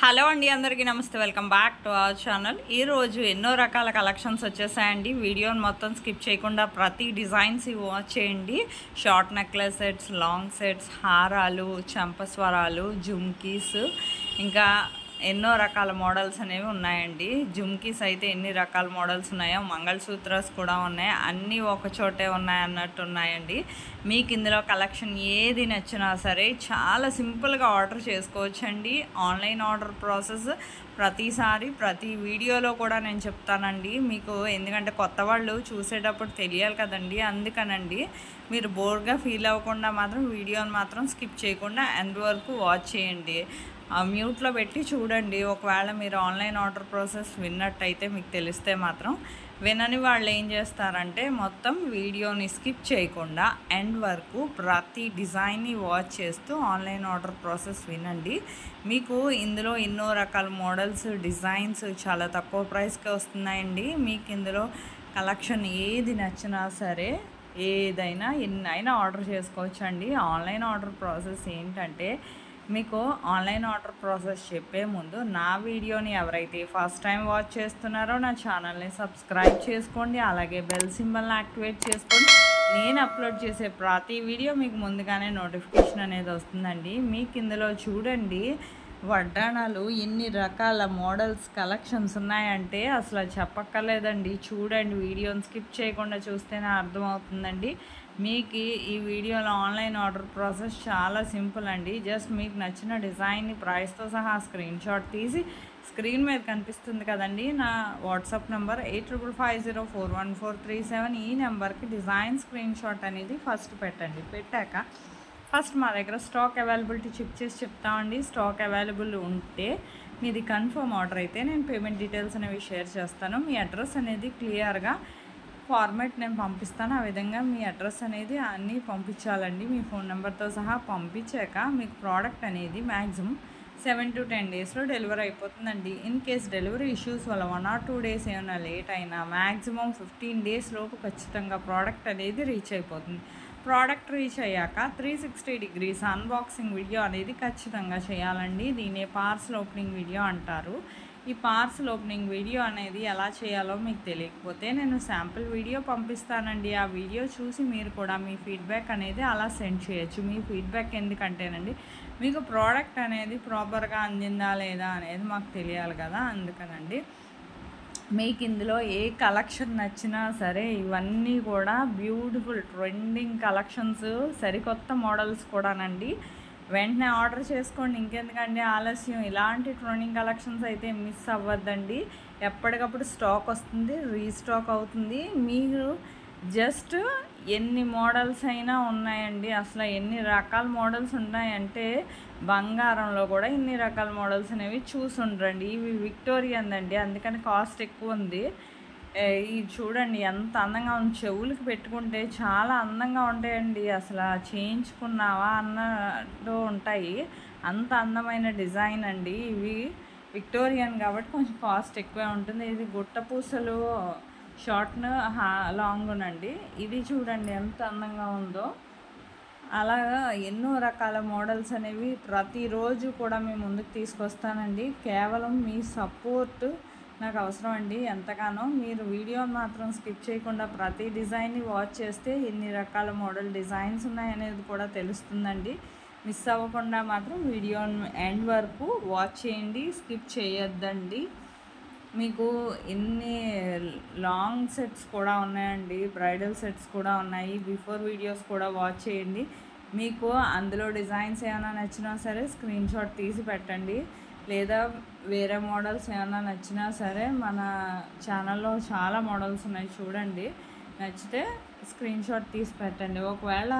Hello అండి, అందరికీ నమస్తే. Welcome back to our channel. ఈరోజు ఎన్నో రకాల కలెక్షన్స్ వచ్చేసాయండి. వీడియోని మొత్తం స్కిప్ చేయకుండా ప్రతి డిజైన్స్ వాచ్ చేయండి. Short necklace sets, long sets, హారాలు, చంపస్వరాలు, జుమ్కీస్, ఇంకా ఎన్నో రకాల మోడల్స్ అనేవి ఉన్నాయండి. జుమ్కీస్ అయితే ఎన్ని రకాల మోడల్స్ ఉన్నాయో, మంగళసూత్రాస్ కూడా ఉన్నాయి. అన్నీ ఒక చోటే ఉన్నాయి అన్నట్టు ఉన్నాయండి. మీకు ఇందులో కలెక్షన్ ఏది నచ్చినా సరే చాలా సింపుల్గా ఆర్డర్ చేసుకోవచ్చండి. ఆన్లైన్ ఆర్డర్ ప్రాసెస్ ప్రతిసారి ప్రతి వీడియోలో కూడా నేను చెప్తానండి మీకు. ఎందుకంటే కొత్త వాళ్ళు చూసేటప్పుడు తెలియాలి కదండి. అందుకనండి మీరు బోర్గా ఫీల్ అవ్వకుండా మాత్రం వీడియోని మాత్రం స్కిప్ చేయకుండా ఎండ్ వరకు వాచ్ చేయండి. మ్యూట్లో పెట్టి చూడండి. ఒకవేళ మీరు ఆన్లైన్ ఆర్డర్ ప్రాసెస్ విన్నట్టయితే మీకు తెలిస్తే మాత్రం, వినని వాళ్ళు ఏం చేస్తారంటే మొత్తం వీడియోని స్కిప్ చేయకుండా ఎండ్ వరకు ప్రతి డిజైన్ని వాచ్ చేస్తూ ఆన్లైన్ ఆర్డర్ ప్రాసెస్ వినండి. మీకు ఇందులో ఎన్నో రకాల మోడల్స్, డిజైన్స్ చాలా తక్కువ ప్రైస్కే వస్తున్నాయండి. మీకు ఇందులో కలెక్షన్ ఏది నచ్చినా సరే ఏదైనా ఎన్నైనా ఆర్డర్ చేసుకోవచ్చండి. ఆన్లైన్ ఆర్డర్ ప్రాసెస్ ఏంటంటే, మీకు ఆన్లైన్ ఆర్డర్ ప్రాసెస్ చెప్పే ముందు నా వీడియోని ఎవరైతే ఫస్ట్ టైం వాచ్ చేస్తున్నారో నా ఛానల్ని సబ్స్క్రైబ్ చేసుకోండి. అలాగే బెల్ సింబల్ని యాక్టివేట్ చేసుకోండి. నేను అప్లోడ్ చేసే ప్రతి వీడియో మీకు ముందుగానే నోటిఫికేషన్ అనేది వస్తుందండి. మీకు ఇందులో చూడండి, వడ్డాణాలు ఎన్ని రకాల మోడల్స్, కలెక్షన్స్ ఉన్నాయంటే అసలు చెప్పక్కర్లేదండి. చూడండి, వీడియోని స్కిప్ చేయకుండా చూస్తేనే అర్థమవుతుందండి. మీకు ఈ వీడియోలో ఆన్లైన్ ఆర్డర్ ప్రాసెస్ చాలా సింపుల్ అండి. జస్ట్ మీకు నచ్చిన డిజైన్ని ప్రైస్తో సహా స్క్రీన్ షాట్ తీసి స్క్రీన్ మీద కనిపిస్తుంది కదండి నా వాట్సాప్ నెంబర్ 8550414437. ఈ నెంబర్కి డిజైన్ స్క్రీన్ షాట్ అనేది ఫస్ట్ పెట్టండి. పెట్టాక ఫస్ట్ మా దగ్గర స్టాక్ అవైలబిలిటీ చెక్ చేసి చెప్తామండి. స్టాక్ అవైలబుల్ ఉంటే మీది కన్ఫర్మ్ ఆర్డర్ అయితే నేను పేమెంట్ డీటెయిల్స్ అనేవి షేర్ చేస్తాను. మీ అడ్రస్ అనేది క్లియర్గా ఫార్మాట్ నేను పంపిస్తాను. ఆ విధంగా మీ అడ్రస్ అనేది అన్నీ పంపించాలండి. మీ ఫోన్ నెంబర్తో సహా పంపించాక మీకు ప్రోడక్ట్ అనేది మ్యాక్సిమం 7 to 10 డేస్లో డెలివరీ అయిపోతుందండి. ఇన్ కేస్ డెలివరీ ఇష్యూస్ వల్ల 1 or 2 డేస్ ఏమైనా లేట్ అయినా మ్యాక్సిమం 15 డేస్ లోపు ఖచ్చితంగా ప్రోడక్ట్ అనేది రీచ్ అయిపోతుంది. ప్రోడక్ట్ రీచ్ అయ్యాక 360 degrees అన్బాక్సింగ్ వీడియో అనేది ఖచ్చితంగా చేయాలండి. దీన్ని పార్సల్ ఓపెనింగ్ వీడియో అంటారు. ఈ పార్సల్ ఓపెనింగ్ వీడియో అనేది ఎలా చేయాలో మీకు తెలియకపోతే నేను శాంపిల్ వీడియో పంపిస్తానండి. ఆ వీడియో చూసి మీరు కూడా మీ ఫీడ్బ్యాక్ అనేది అలా సెండ్ చేయొచ్చు. మీ ఫీడ్బ్యాక్ ఎందుకంటేనండి, మీకు ప్రోడక్ట్ అనేది ప్రాపర్గా అందిందా లేదా అనేది మాకు తెలియాలి కదా. అందుకనండి మీకు ఇందులో ఏ కలెక్షన్ నచ్చినా సరే ఇవన్నీ కూడా బ్యూటిఫుల్ ట్రెండింగ్ కలెక్షన్స్, సరికొత్త మోడల్స్ కూడానండి. వెంటనే ఆర్డర్ చేసుకోండి. ఇంకెందుకండి ఆలస్యం. ఇలాంటి ట్రెండింగ్ కలెక్షన్స్ అయితే మిస్ అవ్వద్దండి. ఎప్పటికప్పుడు స్టాక్ వస్తుంది, రీస్టాక్ అవుతుంది. మీరు జస్ట్ ఎన్ని మోడల్స్ అయినా ఉన్నాయండి. అసలు ఎన్ని రకాల మోడల్స్ ఉన్నాయంటే బంగారంలో కూడా ఇన్ని రకాల మోడల్స్ అనేవి చూసుండ్రండి. ఇవి విక్టోరియన్ అండి, అందుకని కాస్ట్ ఎక్కువ ఉంది. ఇది చూడండి ఎంత అందంగా ఉంది. చెవులకి పెట్టుకుంటే చాలా అందంగా ఉంటాయండి. అసలు చేయించుకున్నావా అన్నట్టు ఉంటాయి. అంత అందమైన డిజైన్ అండి. ఇవి విక్టోరియన్ కాబట్టి కొంచెం కాస్ట్ ఎక్కువే ఉంటుంది. ఇది గుట్ట పూసలు షార్ట్ను లాంగ్నండి. ఇది చూడండి ఎంత అందంగా ఉందో. అలాగా ఎన్నో రకాల మోడల్స్ అనేవి ప్రతిరోజు కూడా మేము ముందుకు తీసుకొస్తానండి. కేవలం మీ సపోర్ట్ నాకు అవసరం అండి ఎంతగానో. మీరు వీడియో మాత్రం స్కిప్ చేయకుండా ప్రతి డిజైన్ని వాచ్ చేస్తే ఎన్ని రకాల మోడల్ డిజైన్స్ ఉన్నాయనేది కూడా తెలుస్తుందండి. మిస్ అవ్వకుండా మాత్రం వీడియో ఎండ్ వరకు వాచ్ చేయండి, స్కిప్ చేయొద్దండి. మీకు ఎన్ని లాంగ్ సెట్స్ కూడా ఉన్నాయండి, బ్రైడల్ సెట్స్ కూడా ఉన్నాయి. బిఫోర్ వీడియోస్ కూడా వాచ్ చేయండి. మీకు అందులో డిజైన్స్ ఏమైనా నచ్చినా సరే స్క్రీన్ షాట్ తీసి పెట్టండి. లేదా వేరే మోడల్స్ ఏమైనా నచ్చినా సరే మన ఛానల్లో చాలా మోడల్స్ ఉన్నాయి చూడండి. నచ్చితే స్క్రీన్ షాట్ తీసి పెట్టండి. ఒకవేళ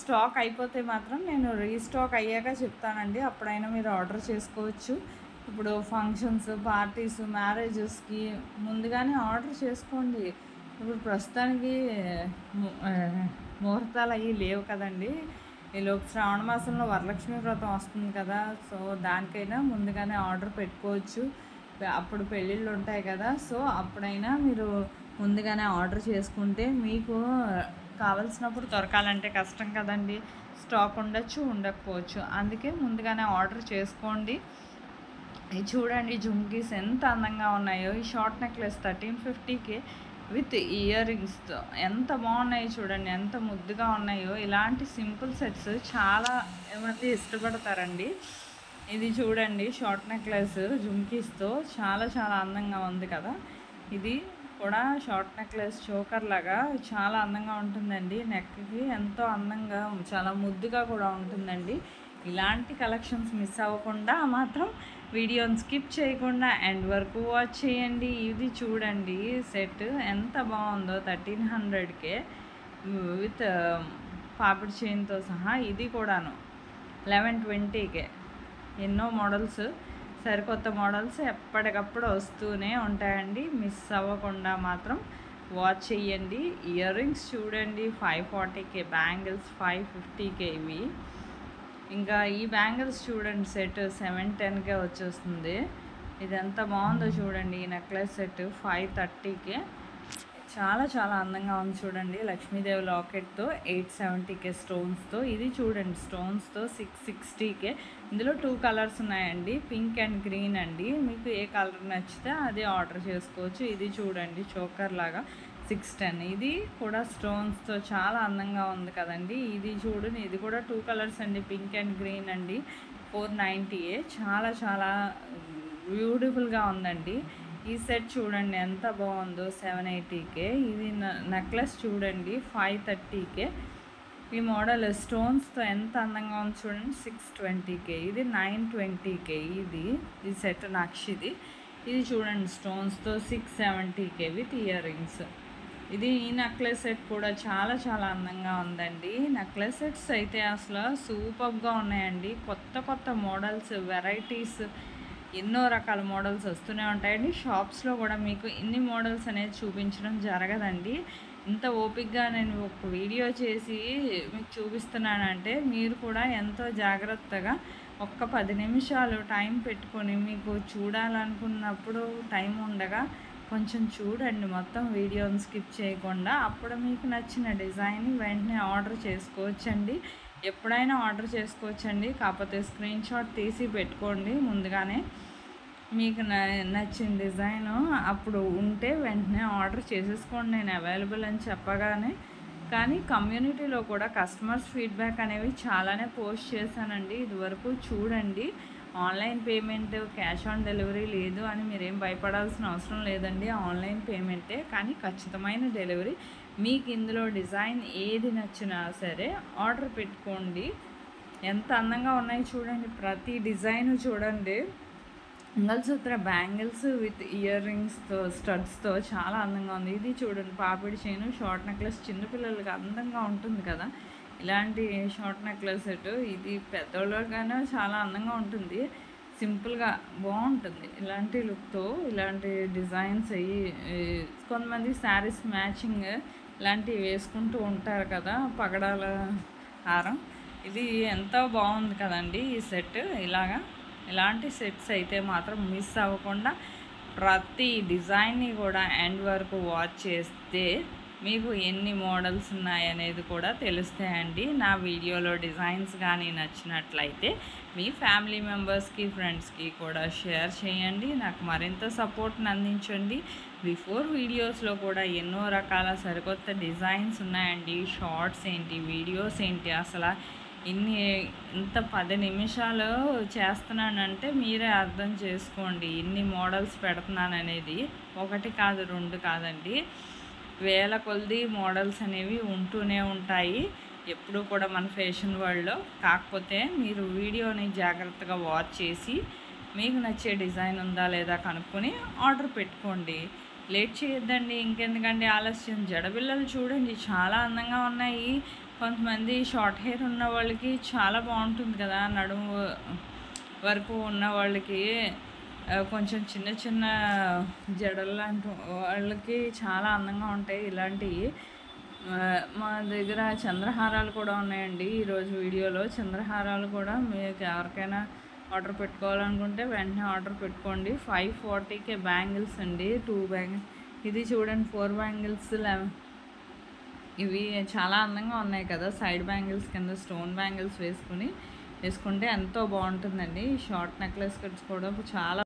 స్టాక్ అయిపోతే మాత్రం నేను రీస్టాక్ అయ్యాక చెప్తానండి. అప్పుడైనా మీరు ఆర్డర్ చేసుకోవచ్చు. ఇప్పుడు ఫంక్షన్స్, పార్టీస్, మ్యారేజెస్కి ముందుగానే ఆర్డర్ చేసుకోండి. ఇప్పుడు ప్రస్తుతానికి ముహూర్తాలు అవి లేవు కదండి. ఈలోపు శ్రావణ మాసంలో వరలక్ష్మి వ్రతం వస్తుంది కదా. సో దానికైనా ముందుగానే ఆర్డర్ పెట్టుకోవచ్చు. అప్పుడు పెళ్ళిళ్ళు ఉంటాయి కదా. సో అప్పుడైనా మీరు ముందుగానే ఆర్డర్ చేసుకుంటే మీకు కావాల్సినప్పుడు దొరకాలంటే కష్టం కదండి. స్టాక్ ఉండొచ్చు, ఉండకపోవచ్చు. అందుకే ముందుగానే ఆర్డర్ చేసుకోండి. ఇది చూడండి జుమ్కీస్ ఎంత అందంగా ఉన్నాయో. ఈ షార్ట్ నెక్లెస్ 1350కి విత్ ఇయర్ రింగ్స్తో ఎంత బాగున్నాయి చూడండి, ఎంత ముద్దుగా ఉన్నాయో. ఇలాంటి సింపుల్ సెట్స్ చాలా మంది ఇష్టపడతారండి. ఇది చూడండి షార్ట్ నెక్లెస్ జుమ్కీస్తో చాలా చాలా అందంగా ఉంది కదా. ఇది కూడా షార్ట్ నెక్లెస్ చోకర్ లాగా చాలా అందంగా ఉంటుందండి. నెక్కి ఎంతో అందంగా చాలా ముద్దుగా కూడా ఉంటుందండి. ఇలాంటి కలెక్షన్స్ మిస్ అవ్వకుండా మాత్రం వీడియోని స్కిప్ చేయకుండా ఎండ్ వరకు వాచ్ చేయండి. ఇది చూడండి సెట్ ఎంత బాగుందో 1300కే విత్ పాపిడి చైన్తో సహా. ఇది కూడాను 1120కే. ఎన్నో మోడల్స్, సరికొత్త మోడల్స్ ఎప్పటికప్పుడు వస్తూనే ఉంటాయండి. మిస్ అవ్వకుండా మాత్రం వాచ్ చేయండి. ఇయర్ రింగ్స్ చూడండి 540కే, బ్యాంగిల్స్ 550కే ఇవి. ఇంకా ఈ బ్యాంగిల్స్ చూడండి సెట్ 710కే వచ్చేస్తుంది. ఇది ఎంత బాగుందో చూడండి. ఈ నెక్లెస్ సెట్ 530కే చాలా చాలా అందంగా ఉంది చూడండి. లక్ష్మీదేవి లాకెట్తో 870కే స్టోన్స్తో. ఇది చూడండి స్టోన్స్తో 660కే. ఇందులో 2 కలర్స్ ఉన్నాయండి, పింక్ అండ్ గ్రీన్ అండి. మీకు ఏ కలర్ నచ్చితే అది ఆర్డర్ చేసుకోవచ్చు. ఇది చూడండి చోకర్ లాగా 610. ఇది కూడా స్టోన్స్తో చాలా అందంగా ఉంది కదండి. ఇది చూడండి, ఇది కూడా 2 కలర్స్ అండి, పింక్ అండ్ గ్రీన్ అండి. 490 చాలా చాలా బ్యూటిఫుల్గా ఉందండి. ఈ సెట్ చూడండి ఎంత బాగుందో 780కే. ఇది నెక్లెస్ చూడండి 530కే. ఈ మోడల్ స్టోన్స్తో ఎంత అందంగా ఉంది చూడండి 620కే. ఇది 920కే. ఈ సెట్ నక్షిది. ఇది చూడండి స్టోన్స్తో 670కే విత్ ఇయర్ రింగ్స్. ఇది ఈ నెక్లెస్ సెట్ కూడా చాలా చాలా అందంగా ఉందండి. నెక్లెస్ సెట్స్ అయితే అసలు సూపర్గా ఉన్నాయండి. కొత్త కొత్త మోడల్స్, వెరైటీస్, ఎన్నో రకాల మోడల్స్ వస్తూనే ఉంటాయండి. షాప్స్లో కూడా మీకు ఇన్ని మోడల్స్ అనేది చూపించడం జరగదండి. ఇంత ఓపిక్గా నేను ఒక వీడియో చేసి మీకు చూపిస్తున్నానంటే మీరు కూడా ఎంతో జాగ్రత్తగా ఒక్క 10 నిమిషాలు టైం పెట్టుకొని మీకు చూడాలనుకున్నప్పుడు టైం ఉండగా కొంచెం చూడండి మొత్తం వీడియోని స్కిప్ చేయకుండా. అప్పుడు మీకు నచ్చిన డిజైన్ వెంటనే ఆర్డర్ చేసుకోవచ్చండి. ఎప్పుడైనా ఆర్డర్ చేసుకోవచ్చండి. కాకపోతే స్క్రీన్ షాట్ తీసి పెట్టుకోండి ముందుగానే. మీకు నచ్చిన డిజైన్ అప్పుడు ఉంటే వెంటనే ఆర్డర్ చేసేసుకోండి నేను అవైలబుల్ అని చెప్పగానే. కానీ కమ్యూనిటీలో కూడా కస్టమర్స్ ఫీడ్బ్యాక్ అనేవి చాలానే పోస్ట్ చేశానండి. ఇదివరకు చూడండి, online payment, cash on delivery లేదు అని మీరేం భయపడాల్సిన అవసరం లేదండి. ఆన్లైన్ పేమెంటే, కానీ ఖచ్చితమైన డెలివరీ. మీకు ఇందులో డిజైన్ ఏది నచ్చినా సరే ఆర్డర్ పెట్టుకోండి. ఎంత అందంగా ఉన్నాయి చూడండి, ప్రతి డిజైన్ చూడండి. మంగళసూత్ర బ్యాంగిల్స్ విత్ ఇయర్ రింగ్స్తో, స్టడ్స్తో చాలా అందంగా ఉంది. ఇది చూడండి పాపిడి చైన్ షార్ట్ నెక్లెస్, చిన్నపిల్లలకి అందంగా ఉంటుంది కదా ఇలాంటి షార్ట్ నెక్లెస్ సెట్. ఇది పెద్దోళ్ళగానే చాలా అందంగా ఉంటుంది, సింపుల్గా బాగుంటుంది. ఇలాంటి లుక్తో ఇలాంటి డిజైన్స్ అయ్యి కొంతమంది శారీస్ మ్యాచింగ్ ఇలాంటివి వేసుకుంటూ ఉంటారు కదా, పగడాల హారం. ఇది ఎంతో బాగుంది కదండి ఈ సెట్. ఇలాంటి సెట్స్ అయితే మాత్రం మిస్ అవ్వకుండా ప్రతి డిజైన్ని కూడా ఎండ్ వరకు వాచ్ చేస్తే మీకు ఎన్ని మోడల్స్ ఉన్నాయనేది కూడా తెలుస్తాయండి. నా వీడియోలో డిజైన్స్ కానీ నచ్చినట్లయితే మీ ఫ్యామిలీ మెంబర్స్కి, ఫ్రెండ్స్కి కూడా షేర్ చేయండి. నాకు మరింత సపోర్ట్ని అందించండి. బిఫోర్ వీడియోస్లో కూడా ఎన్నో రకాల సరికొత్త డిజైన్స్ ఉన్నాయండి. షార్ట్స్ ఏంటి, వీడియోస్ ఏంటి, అసలు ఇంత 10 నిమిషాలు చేస్తున్నానంటే మీరే అర్థం చేసుకోండి ఇన్ని మోడల్స్ పెడుతున్నాననేది. 1 కాదు 2 కాదండి, వేల కొలది మోడల్స్ అనేవి ఉంటూనే ఉంటాయి ఎప్పుడు కూడా మన ఫ్యాషన్ వరల్డ్లో. కాకపోతే మీరు వీడియోని జాగ్రత్తగా వాచ్ చేసి మీకు నచ్చే డిజైన్ ఉందా లేదా కనుక్కొని ఆర్డర్ పెట్టుకోండి. లేట్ చేయొద్దండి, ఇంకెందుకండి ఆలస్యం. జడబిళ్ళలు చూడండి చాలా అందంగా ఉన్నాయి. కొంతమంది షార్ట్ హెయిర్ ఉన్న వాళ్ళకి చాలా బాగుంటుంది కదా, నడుము వరకు ఉన్న వాళ్ళకి కొంచెం చిన్న చిన్న జడలు లాంటి వాళ్ళకి చాలా అందంగా ఉంటాయి ఇలాంటివి. మా దగ్గర చంద్రహారాలు కూడా ఉన్నాయండి. ఈరోజు వీడియోలో చంద్రహారాలు కూడా మీకు ఎవరికైనా ఆర్డర్ పెట్టుకోవాలనుకుంటే వెంటనే ఆర్డర్ పెట్టుకోండి. 540కే బ్యాంగిల్స్ అండి, 2 బ్యాంగిల్స్. ఇది చూడండి 4 బ్యాంగిల్స్. ఇవి చాలా అందంగా ఉన్నాయి కదా, సైడ్ బ్యాంగిల్స్ కింద స్టోన్ బ్యాంగిల్స్ వేసుకుంటే ఎంతో బాగుంటుందండి. షార్ట్ నెక్లెస్ కూడా చాలా